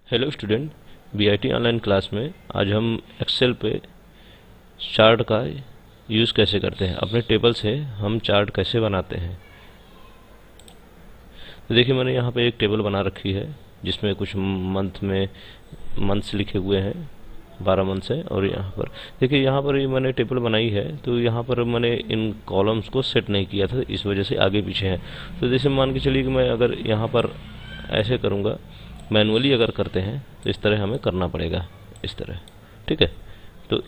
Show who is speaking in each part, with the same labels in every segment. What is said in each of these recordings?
Speaker 1: Hello student, BIT online class में आज हम एक्सेल पे चार्ट का यूज़ कैसे करते हैं, अपने टेबल से हम चार्ट कैसे बनाते हैं। तो देखिए, मैंने यहाँ पे एक टेबल बना रखी है जिसमें कुछ मंथ्स लिखे हुए हैं, 12 मंथ्स है। और यहाँ पर देखिए, यहाँ पर ये मैंने टेबल बनाई है तो यहाँ पर मैंने इन कॉलम्स को सेट नहीं किया था, इस वजह से आगे पीछे है। तो जैसे मान के चलिए कि मैं अगर यहाँ पर ऐसे करूँगा, मैनुअली अगर करते हैं तो इस तरह हमें करना पड़ेगा, इस तरह। ठीक है, तो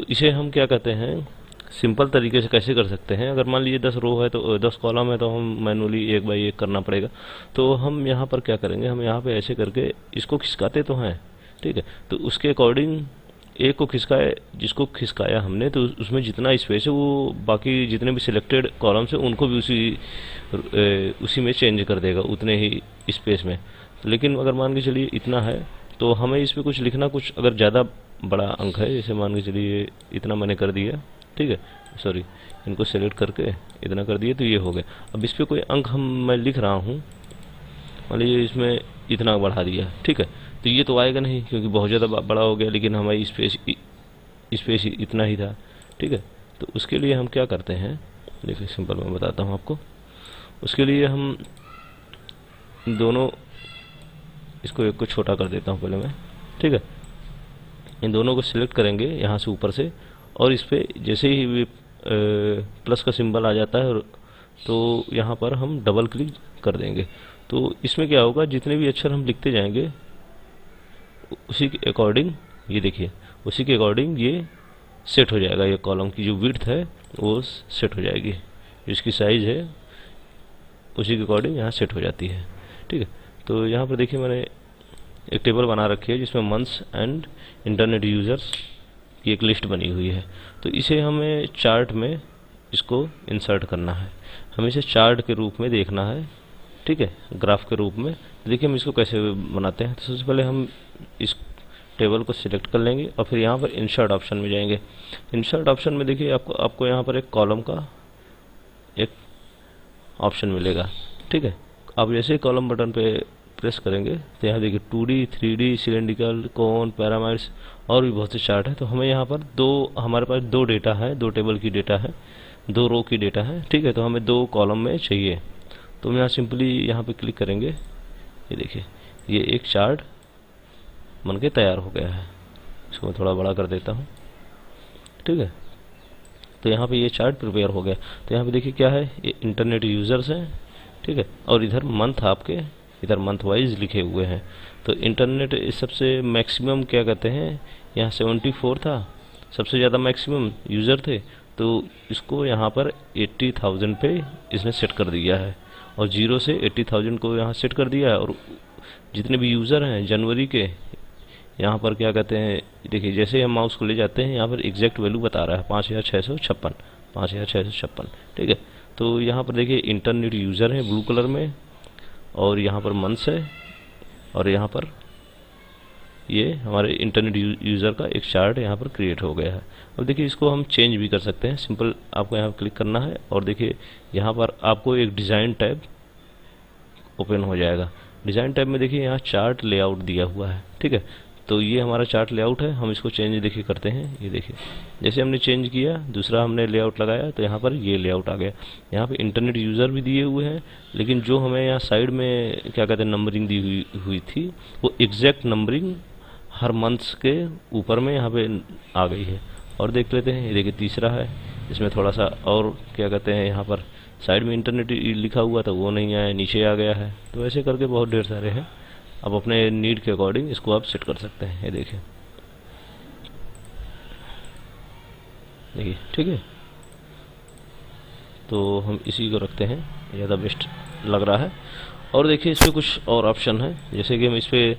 Speaker 1: इसे हम क्या कहते हैं, सिंपल तरीके से कैसे कर सकते हैं। अगर मान लीजिए 10 रो है तो 10 कॉलम है तो हम मैनुअली एक बाई एक करना पड़ेगा। तो हम यहाँ पर क्या करेंगे, हम यहाँ पे ऐसे करके इसको खिसकाते तो हैं, ठीक है। तो उसके अकॉर्डिंग एक को खिसकाए, जिसको खिसकाया हमने तो उसमें जितना स्पेस है वो बाकी जितने भी सिलेक्टेड कॉलम्स हैं उनको भी उसी में चेंज कर देगा, उतने ही स्पेस में। लेकिन अगर मान के चलिए इतना है तो हमें इस पर कुछ लिखना, कुछ अगर ज़्यादा बड़ा अंक है, जैसे मान के चलिए इतना मैंने कर दिया, ठीक है, सॉरी, इनको सेलेक्ट करके इतना कर दिया तो ये हो गया। अब इस पर कोई अंक मैं लिख रहा हूँ, मान लीजिए इसमें इतना बढ़ा दिया, ठीक है, तो ये तो आएगा नहीं क्योंकि बहुत ज़्यादा बड़ा हो गया, लेकिन हमारी स्पेस इतना ही था, ठीक है। तो उसके लिए हम क्या करते हैं, देखिए सिंपल मैं बताता हूँ आपको। उसके लिए हम दोनों, इसको एक को छोटा कर देता हूँ पहले मैं, ठीक है। इन दोनों को सिलेक्ट करेंगे यहाँ से ऊपर से, और इस पर जैसे ही प्लस का सिंबल आ जाता है तो यहाँ पर हम डबल क्लिक कर देंगे। तो इसमें क्या होगा, जितने भी अक्षर हम लिखते जाएंगे उसी के अकॉर्डिंग, ये देखिए, उसी के अकॉर्डिंग ये सेट हो जाएगा। ये कॉलम की जो विड्थ है वो सेट हो जाएगी, इसकी साइज है उसी के अकॉर्डिंग यहाँ सेट हो जाती है, ठीक है। तो यहाँ पर देखिए, मैंने एक टेबल बना रखी है जिसमें मंथ्स एंड इंटरनेट यूज़र्स की एक लिस्ट बनी हुई है। तो इसे हमें चार्ट में इसको इंसर्ट करना है, हमें इसे चार्ट के रूप में देखना है, ठीक है, ग्राफ के रूप में। देखिए हम इसको कैसे बनाते हैं। तो सबसे पहले हम इस टेबल को सिलेक्ट कर लेंगे और फिर यहाँ पर इंसर्ट ऑप्शन में जाएंगे। इंसर्ट ऑप्शन में देखिए आपको यहाँ पर एक कॉलम का एक ऑप्शन मिलेगा, ठीक है। आप जैसे ही कॉलम बटन पे प्रेस करेंगे तो यहाँ देखिए 2D 3D सिलेंड्रिकल कोन पैरामाइड्स और भी बहुत से चार्ट है। तो हमें यहाँ पर हमारे पास दो डेटा है, दो टेबल की डेटा है, दो रो की डेटा है, ठीक है। तो हमें दो कॉलम में चाहिए, तो हम यहाँ सिंपली यहाँ पे क्लिक करेंगे। ये देखिए, ये एक चार्ट बन के तैयार हो गया है। इसको मैं थोड़ा बड़ा कर देता हूँ, ठीक है। तो यहाँ पे ये चार्ट प्रिपेयर हो गया। तो यहाँ पे देखिए क्या है, ये इंटरनेट यूज़र्स हैं, ठीक है, और इधर मंथ आपके इधर मंथ वाइज लिखे हुए हैं। तो इंटरनेट इस सबसे मैक्सिमम क्या कहते हैं, यहाँ 74 था, सबसे ज़्यादा मैक्सिमम यूज़र थे। तो इसको यहाँ पर 80,000 पे इसने सेट कर दिया है, और 0 से 80,000 को यहाँ सेट कर दिया है। और जितने भी यूज़र हैं जनवरी के, यहाँ पर क्या कहते हैं, देखिए जैसे हम माउस को ले जाते हैं यहाँ पर एग्जैक्ट वैल्यू बता रहा है 5,656, ठीक है। तो यहाँ पर देखिए इंटरनेट यूज़र है ब्लू कलर में, और यहाँ पर मंथ्स है, और यहाँ पर ये हमारे इंटरनेट यूज़र का एक चार्ट यहाँ पर क्रिएट हो गया है। अब देखिए इसको हम चेंज भी कर सकते हैं। सिंपल आपको यहाँ क्लिक करना है और देखिए यहाँ पर आपको एक डिज़ाइन टैब ओपन हो जाएगा। डिज़ाइन टैब में देखिए यहाँ चार्ट लेआउट दिया हुआ है, ठीक है। तो ये हमारा चार्ट लेआउट है, हम इसको चेंज देखिए करते हैं। ये देखिए जैसे हमने चेंज किया, दूसरा हमने लेआउट लगाया तो यहाँ पर ये लेआउट आ गया। यहाँ पे इंटरनेट यूज़र भी दिए हुए हैं, लेकिन जो हमें यहाँ साइड में क्या कहते हैं नंबरिंग दी हुई थी, वो एग्जैक्ट नंबरिंग हर मंथ्स के ऊपर में यहाँ पे आ गई है। और देख लेते हैं, ये देखिए तीसरा है, इसमें थोड़ा सा और क्या कहते हैं, यहाँ पर साइड में इंटरनेट लिखा हुआ था वो नहीं आया, नीचे आ गया है। तो ऐसे करके बहुत ढेर सारे हैं, आप अपने नीड के अकॉर्डिंग इसको आप सेट कर सकते हैं। ये देखिए, ठीक है। तो हम इसी को रखते हैं, ज़्यादा बेस्ट लग रहा है। और देखिए इस पर कुछ और ऑप्शन है, जैसे कि हम इस पर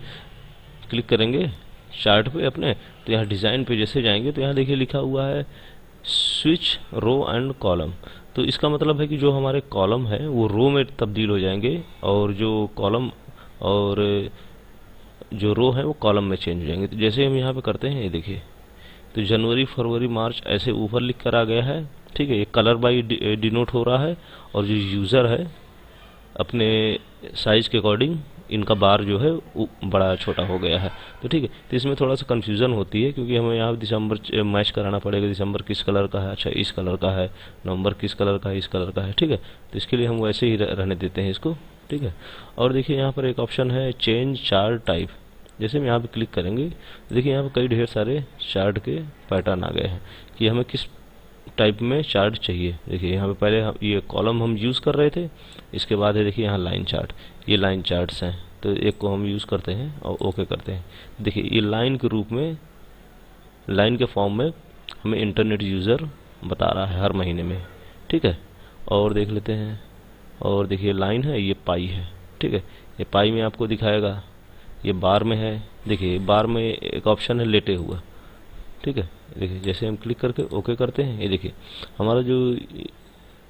Speaker 1: क्लिक करेंगे चार्ट पे अपने, तो यहाँ डिज़ाइन पे जैसे जाएंगे तो यहाँ देखिए लिखा हुआ है स्विच रो एंड कॉलम। तो इसका मतलब है कि जो हमारे कॉलम है वो रो में तब्दील हो जाएंगे, और जो कॉलम और जो रो है वो कॉलम में चेंज हो जाएंगे। तो जैसे हम यहाँ पे करते हैं, ये देखिए, तो जनवरी फरवरी मार्च ऐसे ऊपर लिख कर आ गया है, ठीक है। ये कलर बाई डिनोट हो रहा है, और जो यूज़र है अपने साइज़ के अकॉर्डिंग इनका बार जो है वो बड़ा छोटा हो गया है। तो ठीक है, तो इसमें थोड़ा सा कन्फ्यूज़न होती है क्योंकि हमें यहाँ दिसंबर मैच कराना पड़ेगा। दिसंबर किस कलर का है, अच्छा इस कलर का है, नवंबर किस कलर का है, इस कलर का है। ठीक है, तो इसके लिए हम वैसे ही रहने देते हैं इसको। ठीक है, और देखिए यहाँ पर एक ऑप्शन है चेंज चार्ट टाइप। जैसे हम यहाँ पे क्लिक करेंगे, देखिए यहाँ पे कई ढेर सारे चार्ट के पैटर्न आ गए हैं कि हमें किस टाइप में चार्ट चाहिए। देखिए यहाँ पे पहले ये कॉलम हम यूज़ कर रहे थे, इसके बाद है देखिए यहाँ लाइन चार्ट, ये लाइन चार्ट्स हैं। तो एक को हम यूज़ करते हैं और ओके करते हैं। देखिए ये लाइन के रूप में, लाइन के फॉर्म में हमें इंटरनेट यूज़र बता रहा है हर महीने में। ठीक है, और देख लेते हैं, और देखिए लाइन है, ये पाई है। ठीक है, ये पाई में आपको दिखाएगा, ये बार में है। देखिए बार में एक ऑप्शन है लेटे हुआ। ठीक है, देखिए जैसे हम क्लिक करके ओके करते हैं, ये देखिए हमारा जो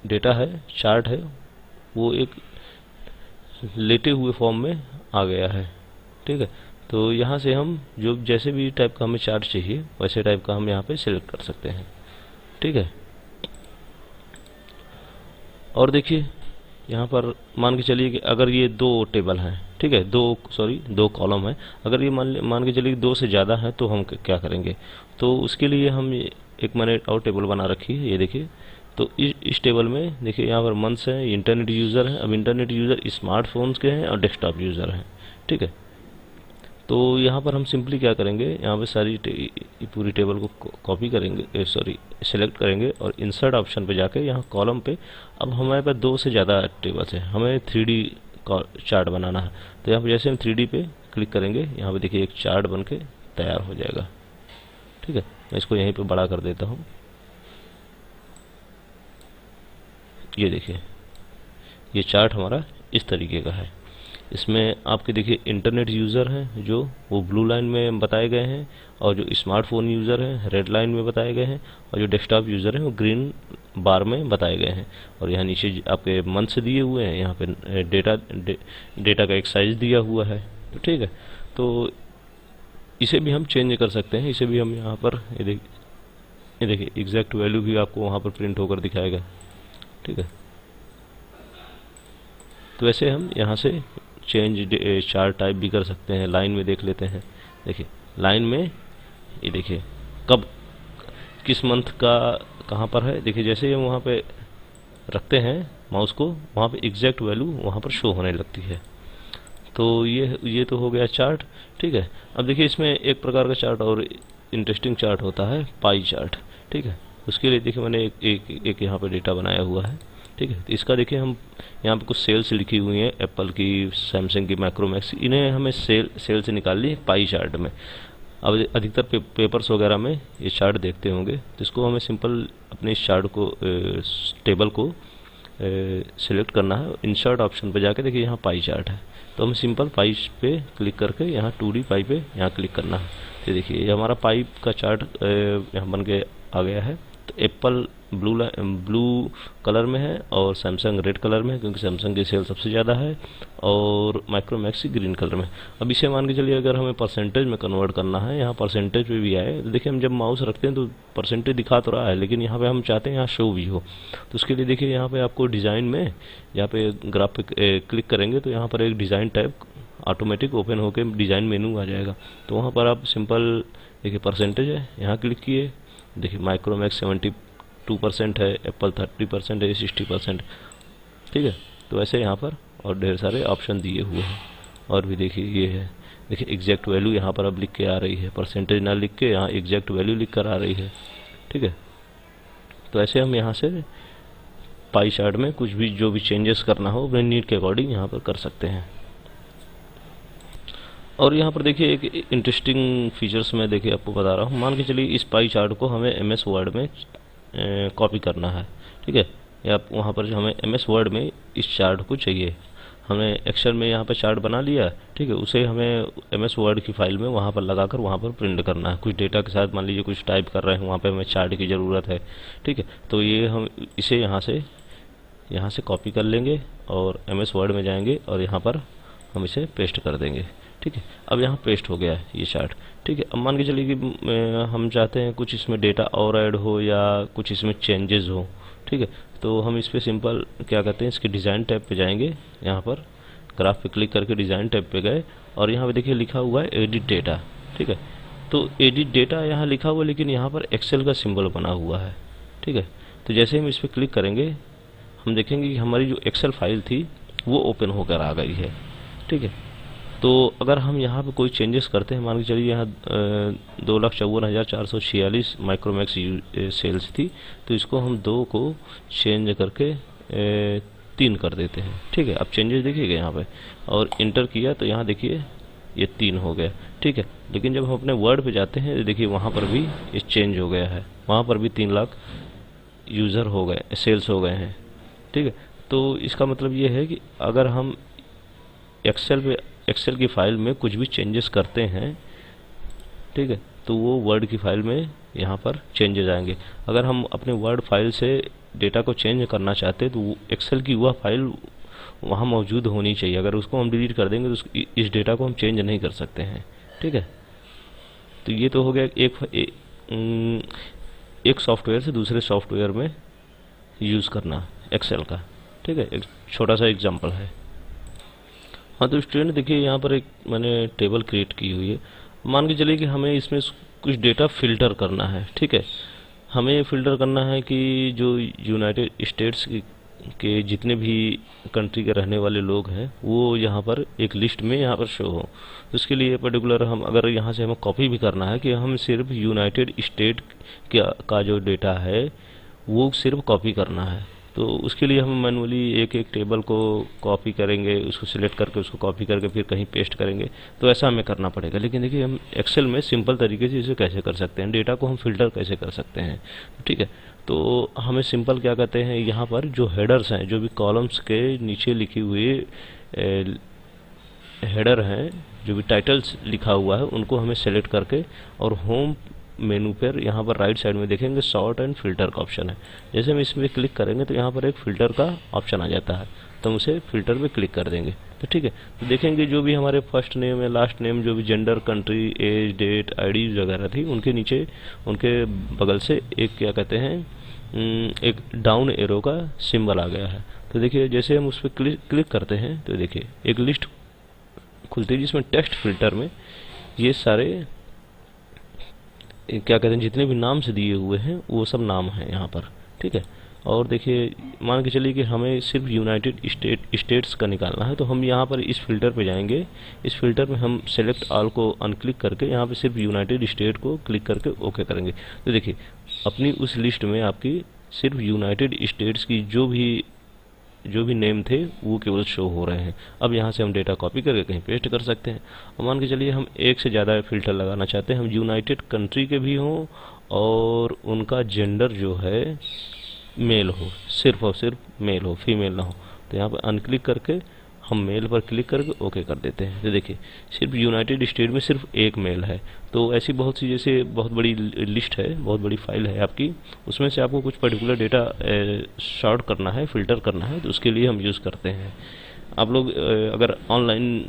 Speaker 1: डेटा है, चार्ट है, वो एक लेटे हुए फॉर्म में आ गया है। ठीक है, तो यहाँ से हम जो जैसे भी टाइप का हमें चार्ट चाहिए वैसे टाइप का हम यहाँ पे सिलेक्ट कर सकते हैं। ठीक है, और देखिए यहाँ पर मान के चलिए कि अगर ये दो टेबल हैं, ठीक है, दो कॉलम है, अगर ये मान के चलिए दो से ज़्यादा है तो हम क्या करेंगे। तो उसके लिए हम एक मैंने और टेबल बना रखी है, ये देखिए। तो इस टेबल में देखिए यहाँ पर मंथ्स हैं, इंटरनेट यूज़र हैं। अब इंटरनेट यूज़र स्मार्टफोन्स के हैं और डेस्कटॉप यूज़र हैं। ठीक है, तो यहाँ पर हम सिंपली क्या करेंगे, यहाँ पे सारी पूरी टेबल को कॉपी करेंगे, सेलेक्ट करेंगे और इंसर्ट ऑप्शन पे जाके यहाँ कॉलम पे, अब हमारे पास दो से ज़्यादा टेबल्स हैं, हमें 3D चार्ट बनाना है। तो यहाँ पे जैसे हम 3D पे क्लिक करेंगे, यहाँ पे देखिए एक चार्ट बन के तैयार हो जाएगा। ठीक है, मैं इसको यहीं पे बड़ा कर देता हूँ। ये देखिए ये चार्ट हमारा इस तरीके का है। इसमें आपके देखिए इंटरनेट यूज़र हैं जो वो ब्लू लाइन में बताए गए हैं, और जो स्मार्टफोन यूज़र हैं रेड लाइन में बताए गए हैं, और जो डेस्कटॉप यूज़र हैं वो ग्रीन बार में बताए गए हैं। और यहाँ नीचे आपके मंथ्स दिए हुए हैं, यहाँ पे डेटा का एक साइज़ दिया हुआ है। तो ठीक है, तो इसे भी हम चेंज कर सकते हैं। इसे भी हम यहाँ पर ये देखिए एग्जैक्ट वैल्यू भी आपको वहाँ पर प्रिंट होकर दिखाएगा। ठीक है, तो वैसे हम यहाँ से चेंज चार्ट टाइप भी कर सकते हैं। लाइन में देख लेते हैं, देखिए लाइन में ये देखिए कब किस मंथ का कहाँ पर है। देखिए जैसे हम वहाँ पे रखते हैं माउस को, वहाँ पे एग्जैक्ट वैल्यू वहाँ पर शो होने लगती है। तो ये तो हो गया चार्ट। ठीक है, अब देखिए इसमें एक प्रकार का चार्ट और इंटरेस्टिंग चार्ट होता है, पाई चार्ट। ठीक है, उसके लिए देखिए मैंने एक यहाँ पे डेटा बनाया हुआ है। ठीक है, तो इसका देखिए हम यहाँ पे कुछ सेल्स लिखी हुई हैं, एप्पल की, सैमसंग की, मैक्रोमैक्स, इन्हें हमें सेल से निकाल ली पाई चार्ट में। अब अधिकतर पेपर्स वगैरह में ये चार्ट देखते होंगे, तो इसको हमें सिंपल अपने इस चार्ट को टेबल को सिलेक्ट करना है। इंसर्ट ऑप्शन पे जाके देखिए यहाँ पाई चार्ट है, तो हमें सिंपल पाई पे क्लिक करके यहाँ 2D पाई पे यहाँ क्लिक करना है। तो देखिए ये हमारा पाई का चार्ट यहाँ बन के आ गया है। तो एप्पल ब्लू कलर में है और सैमसंग रेड कलर में है, क्योंकि सैमसंग की सेल सबसे ज़्यादा है, और माइक्रोमैक्स ग्रीन कलर में। अब इसे मान के चलिए अगर हमें परसेंटेज में कन्वर्ट करना है, यहाँ परसेंटेज पे भी आए, तो देखिए हम जब माउस रखते हैं तो परसेंटेज दिखा तो रहा है, लेकिन यहाँ पे हम चाहते हैं यहाँ शो भी हो। तो उसके लिए देखिए यहाँ पे आपको डिज़ाइन में, यहाँ पे ग्राफ पे क्लिक करेंगे तो यहाँ पर एक डिज़ाइन टैब ऑटोमेटिक ओपन होकर डिज़ाइन मेनू आ जाएगा। तो वहाँ पर आप सिंपल देखिए परसेंटेज है, यहाँ क्लिक किए, देखिए माइक्रोमैक्स 72% है, एप्पल 30% है, 60%। ठीक है, तो ऐसे यहाँ पर और ढेर सारे ऑप्शन दिए हुए हैं। और भी देखिए ये है, देखिए एग्जैक्ट वैल्यू यहाँ पर अब लिख के आ रही है, परसेंटेज ना लिख के यहाँ एग्जैक्ट वैल्यू लिख कर आ रही है। ठीक है, तो ऐसे हम यहाँ से पाई चार्ट में कुछ भी जो भी चेंजेस करना हो अपने नीड के अकॉर्डिंग यहाँ पर कर सकते हैं। और यहाँ पर देखिए एक इंटरेस्टिंग फीचर्स मैं देखिए आपको बता रहा हूँ। मान के चलिए इस पाई चार्ट को हमें MS वर्ड में कॉपी करना है। ठीक है, या वहाँ पर जो हमें MS वर्ड में इस चार्ट को चाहिए, हमने एक्सेल में यहाँ पर चार्ट बना लिया। ठीक है, उसे हमें MS वर्ड की फाइल में वहाँ पर लगाकर वहाँ पर प्रिंट करना है। कुछ डेटा के साथ मान लीजिए कुछ टाइप कर रहे हैं, वहाँ पर हमें चार्ट की ज़रूरत है। ठीक है, तो ये हम इसे यहाँ से कॉपी कर लेंगे और MS वर्ड में जाएंगे और यहाँ पर हम इसे पेस्ट कर देंगे। ठीक है, अब यहाँ पेस्ट हो गया है ये चार्ट। ठीक है, अब मान के चलिए कि हम चाहते हैं कुछ इसमें डेटा और ऐड हो या कुछ इसमें चेंजेस हो। ठीक है। तो हम इस पे सिंपल क्या करते हैं, इसके डिज़ाइन टैब पे जाएंगे, यहाँ पर ग्राफ पे क्लिक करके डिज़ाइन टैब पे गए और यहाँ पे देखिए लिखा हुआ है एडिट डेटा, ठीक है। तो एडिट डेटा यहाँ लिखा हुआ है, लेकिन यहाँ पर एक्सेल का सिंबल बना हुआ है, ठीक है। तो जैसे हम इस पर क्लिक करेंगे हम देखेंगे कि हमारी जो एक्सेल फाइल थी वो ओपन होकर आ गई है, ठीक है। तो अगर हम यहाँ पे कोई चेंजेस करते हैं, मान के चलिए यहाँ 2,54,446 माइक्रोमैक्स सेल्स थी, तो इसको हम 2 को चेंज करके 3 कर देते हैं, ठीक है। अब चेंजेस देखिएगा यहाँ पे और इंटर किया तो यहाँ देखिए ये 3 हो गया, ठीक है। लेकिन जब हम अपने वर्ड पे जाते हैं तो देखिए वहाँ पर भी ये चेंज हो गया है, वहाँ पर भी 3 लाख यूज़र हो गए, सेल्स हो गए हैं, ठीक है। तो इसका मतलब ये है कि अगर हम एक्सेल की फाइल में कुछ भी चेंजेस करते हैं, ठीक है, तो वो वर्ड की फाइल में यहाँ पर चेंजेस आएंगे। अगर हम अपने वर्ड फाइल से डेटा को चेंज करना चाहते हैं तो एक्सेल की वह फाइल वहाँ मौजूद होनी चाहिए। अगर उसको हम डिलीट कर देंगे तो इस डेटा को हम चेंज नहीं कर सकते हैं, ठीक है। तो ये तो हो गया एक सॉफ्टवेयर से दूसरे सॉफ्टवेयर में यूज़ करना एक्सेल का, ठीक है। एक छोटा सा एग्जांपल है। हाँ, तो स्टूडेंट देखिए यहाँ पर एक मैंने टेबल क्रिएट की हुई है। मान के चलिए कि हमें इसमें कुछ डेटा फिल्टर करना है, ठीक है। हमें ये फिल्टर करना है कि जो यूनाइटेड स्टेट्स के जितने भी कंट्री के रहने वाले लोग हैं वो यहाँ पर एक लिस्ट में यहाँ पर शो हो। तो उसके लिए पर्टिकुलर हम अगर यहाँ से हमें कॉपी भी करना है कि हम सिर्फ यूनाइटेड स्टेट का जो डेटा है वो सिर्फ कॉपी करना है, तो उसके लिए हम मैनुअली एक एक टेबल को कॉपी करेंगे, उसको सिलेक्ट करके उसको कॉपी करके फिर कहीं पेस्ट करेंगे, तो ऐसा हमें करना पड़ेगा। लेकिन देखिए हम एक्सेल में सिंपल तरीके से इसे कैसे कर सकते हैं, डेटा को हम फिल्टर कैसे कर सकते हैं, ठीक है। तो हमें सिंपल क्या कहते हैं, यहाँ पर जो हेडर्स हैं, जो भी कॉलम्स के नीचे लिखी हुई हेडर हैं, जो भी टाइटल्स लिखा हुआ है उनको हमें सेलेक्ट करके और होम मेनू पर यहाँ पर राइट साइड में देखेंगे सॉर्ट एंड फिल्टर का ऑप्शन है। जैसे हम इसमें क्लिक करेंगे तो यहाँ पर एक फ़िल्टर का ऑप्शन आ जाता है, तो हम उसे फ़िल्टर पे क्लिक कर देंगे, तो ठीक है। तो देखेंगे जो भी हमारे फर्स्ट नेम है, लास्ट नेम, जो भी gender, country, age, date, ID वगैरह थी, उनके नीचे उनके बगल से एक क्या कहते हैं एक डाउन एरो का सिंबल आ गया है। तो देखिए जैसे हम उस पर क्लिक करते हैं तो देखिए एक लिस्ट खुलती है जिसमें टेक्स्ट फिल्टर में ये सारे क्या कहते हैं जितने भी नाम से दिए हुए हैं वो सब नाम हैं यहाँ पर, ठीक है। और देखिए मान के चलिए कि हमें सिर्फ यूनाइटेड स्टेट्स का निकालना है, तो हम यहाँ पर इस फिल्टर पे जाएंगे। इस फिल्टर में हम सेलेक्ट ऑल को अनक्लिक करके यहाँ पे सिर्फ यूनाइटेड स्टेट को क्लिक करके ओके करेंगे। तो देखिए अपनी उस लिस्ट में आपकी सिर्फ यूनाइटेड स्टेट्स की जो भी नेम थे वो केवल शो हो रहे हैं। अब यहाँ से हम डेटा कॉपी करके कहीं पेस्ट कर सकते हैं। और मान के चलिए हम एक से ज़्यादा फिल्टर लगाना चाहते हैं, हम यूनाइटेड कंट्री के भी हों और उनका जेंडर जो है मेल हो, सिर्फ और सिर्फ मेल हो, फीमेल ना हो। तो यहाँ पर अनक्लिक करके हम मेल पर क्लिक करके ओके कर देते हैं। तो देखिए सिर्फ यूनाइटेड स्टेट में सिर्फ एक मेल है। तो ऐसी बहुत सी जैसे बहुत बड़ी लिस्ट है, बहुत बड़ी फाइल है आपकी, उसमें से आपको कुछ पर्टिकुलर डेटा शॉर्ट करना है, फिल्टर करना है, तो उसके लिए हम यूज़ करते हैं। आप लोग अगर ऑनलाइन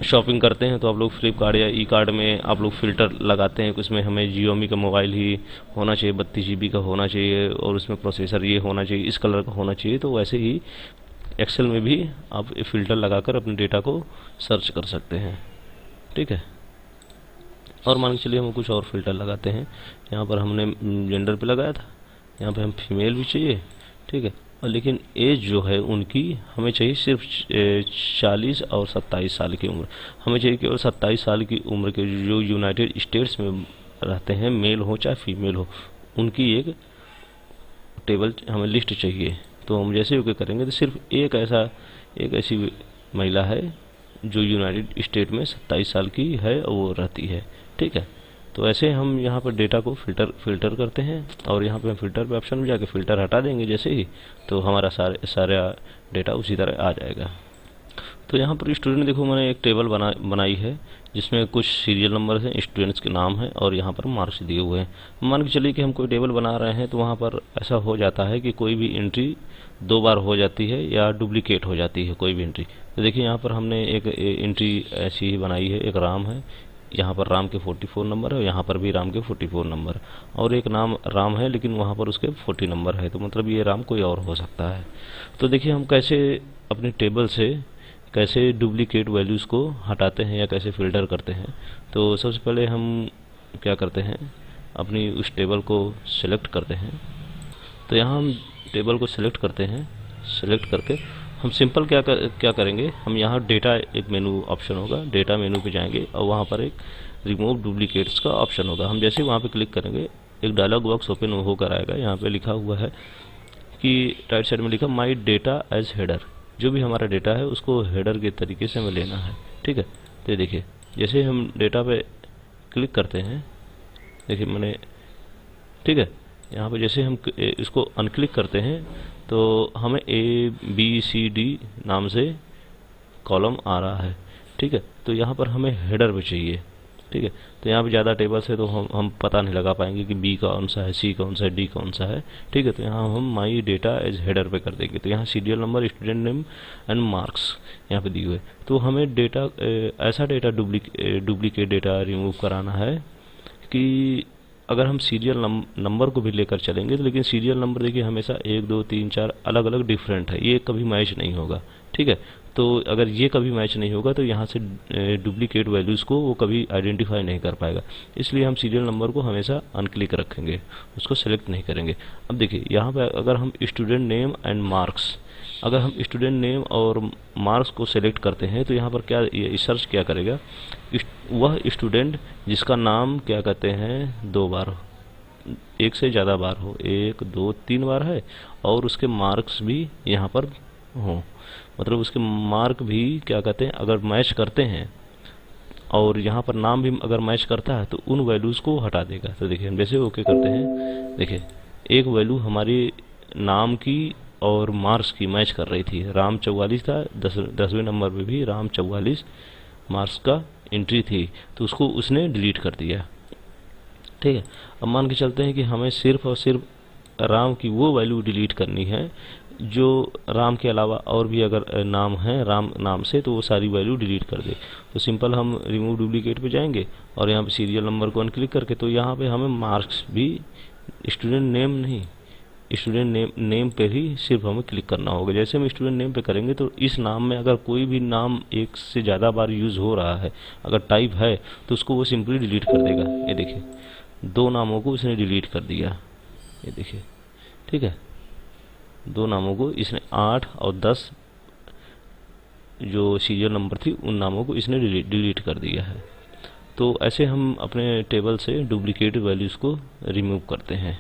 Speaker 1: शॉपिंग करते हैं तो आप लोग फ्लिपकार्ट या ई कार्ड में आप लोग फ़िल्टर लगाते हैं कि उसमें हमें Xiaomi का मोबाइल ही होना चाहिए, 32 GB का होना चाहिए और उसमें प्रोसेसर ये होना चाहिए, इस कलर का होना चाहिए। तो वैसे ही एक्सेल में भी आप फ़िल्टर लगाकर अपने डेटा को सर्च कर सकते हैं, ठीक है। और मान के चलिए हम कुछ और फिल्टर लगाते हैं। यहाँ पर हमने जेंडर पे लगाया था, यहाँ पे हम फीमेल भी चाहिए, ठीक है। और लेकिन एज जो है उनकी हमें चाहिए सिर्फ 40 और 27 साल की उम्र। हमें चाहिए केवल 27 साल की उम्र के जो यूनाइटेड स्टेट्स में रहते हैं, मेल हो चाहे फीमेल हो, उनकी एक टेबल हमें लिस्ट चाहिए। तो हम जैसे ओके करेंगे तो सिर्फ एक ऐसी महिला है जो यूनाइटेड स्टेट में 27 साल की है और वो रहती है, ठीक है। तो ऐसे हम यहाँ पर डेटा को फिल्टर करते हैं और यहाँ पे हम फिल्टर पे ऑप्शन में जाके फ़िल्टर हटा देंगे जैसे ही, तो हमारा सारा डेटा उसी तरह आ जाएगा। तो यहाँ पर स्टूडेंट देखो मैंने एक टेबल बनाई है जिसमें कुछ सीरियल नंबर हैं, स्टूडेंट्स के नाम हैं और यहाँ पर मार्क्स दिए हुए हैं। मान के चलिए कि हम कोई टेबल बना रहे हैं तो वहाँ पर ऐसा हो जाता है कि कोई भी एंट्री 2 बार हो जाती है या डुप्लीकेट हो जाती है कोई भी एंट्री। तो देखिए यहाँ पर हमने एक एंट्री ऐसी ही बनाई है, एक राम है, यहाँ पर राम के 44 नंबर है और यहाँ पर भी राम के 44 नंबर, और एक नाम राम है लेकिन वहाँ पर उसके 40 नंबर है, तो मतलब ये राम कोई और हो सकता है। तो देखिए हम कैसे अपने टेबल से कैसे डुप्लीकेट वैल्यूज़ को हटाते हैं या कैसे फिल्टर करते हैं। तो सबसे पहले हम क्या करते हैं, अपनी उस टेबल को सिलेक्ट करते हैं। तो यहाँ हम टेबल को सिलेक्ट करते हैं, सिलेक्ट करके हम सिंपल क्या करेंगे, हम यहाँ डेटा एक मेनू ऑप्शन होगा, डेटा मेनू पे जाएंगे और वहाँ पर एक रिमूव डुप्लीकेट्स का ऑप्शन होगा। हम जैसे ही वहाँ पे क्लिक करेंगे एक डायलॉग बॉक्स ओपन होकर आएगा। यहाँ पे लिखा हुआ है कि राइट साइड में लिखा माई डेटा एज हेडर, जो भी हमारा डेटा है उसको हेडर के तरीके से हमें लेना है। ठीक है, तो देखिए जैसे हम डेटा पे क्लिक करते हैं, देखिए मैंने, ठीक है, यहाँ पे जैसे हम इसको अनक्लिक करते हैं तो हमें ABCD नाम से कॉलम आ रहा है। ठीक है, तो यहाँ पर हमें हेडर पे चाहिए। ठीक है, तो यहाँ पे ज़्यादा टेबल्स है तो हम पता नहीं लगा पाएंगे कि B कौन सा है, C कौन सा है, D कौन सा है। ठीक है, तो यहाँ हम माई डेटा एज हेडर पे कर देंगे। तो यहाँ serial number, student name and marks यहाँ पे दिए हुए। तो हमें डेटा ऐसा डेटा डुप्लीकेट डेटा रिमूव कराना है कि अगर हम सीरियल नंबर को भी लेकर चलेंगे तो, लेकिन सीरियल नंबर देखिए हमेशा 1 2 3 4 अलग अलग डिफरेंट है, ये कभी मैच नहीं होगा। ठीक है, तो अगर ये कभी मैच नहीं होगा तो यहाँ से डुप्लीकेट वैल्यूज़ को वो कभी आइडेंटिफाई नहीं कर पाएगा। इसलिए हम सीरियल नंबर को हमेशा अनक्लिक रखेंगे, उसको सेलेक्ट नहीं करेंगे। अब देखिए यहाँ पर अगर हम स्टूडेंट नेम एंड मार्क्स, अगर हम स्टूडेंट नेम और मार्क्स को सेलेक्ट करते हैं तो यहाँ पर क्या ये सर्च क्या करेगा, वह स्टूडेंट जिसका नाम क्या कहते हैं 2 बार, एक से ज़्यादा बार हो, 1 2 3 बार है, और उसके मार्क्स भी यहाँ पर हो, मतलब उसके मार्क भी क्या कहते हैं अगर मैच करते हैं और यहाँ पर नाम भी अगर मैच करता है तो उन वैल्यूज़ को हटा देगा। तो देखिए हम जैसे ओके करते हैं, देखिए एक वैल्यू हमारी नाम की और मार्क्स की मैच कर रही थी, राम 44 था, 10वें नंबर पे भी राम 44 मार्क्स का एंट्री थी, तो उसको उसने डिलीट कर दिया। ठीक है, अब मान के चलते हैं कि हमें सिर्फ और सिर्फ राम की वो वैल्यू डिलीट करनी है जो राम के अलावा और भी अगर नाम है राम नाम से, तो वो सारी वैल्यू डिलीट कर दे। तो सिंपल हम रिमूव डुप्लीकेट पे जाएंगे और यहाँ पे सीरियल नंबर को अनक्लिक करके, तो यहाँ पे हमें मार्क्स भी, स्टूडेंट नेम नहीं, स्टूडेंट नेम पे ही सिर्फ हमें क्लिक करना होगा। जैसे हम स्टूडेंट नेम पे करेंगे तो इस नाम में अगर कोई भी नाम एक से ज़्यादा बार यूज़ हो रहा है, अगर टाइप है, तो उसको वो सिंपली डिलीट कर देगा। ये देखिए 2 नामों को इसने डिलीट कर दिया, ये देखिए। ठीक है, 2 नामों को इसने 8 और 10 जो सीरियल नंबर थी उन नामों को इसने डिलीट कर दिया है। तो ऐसे हम अपने टेबल से डुप्लीकेट वैल्यूज़ को रिमूव करते हैं।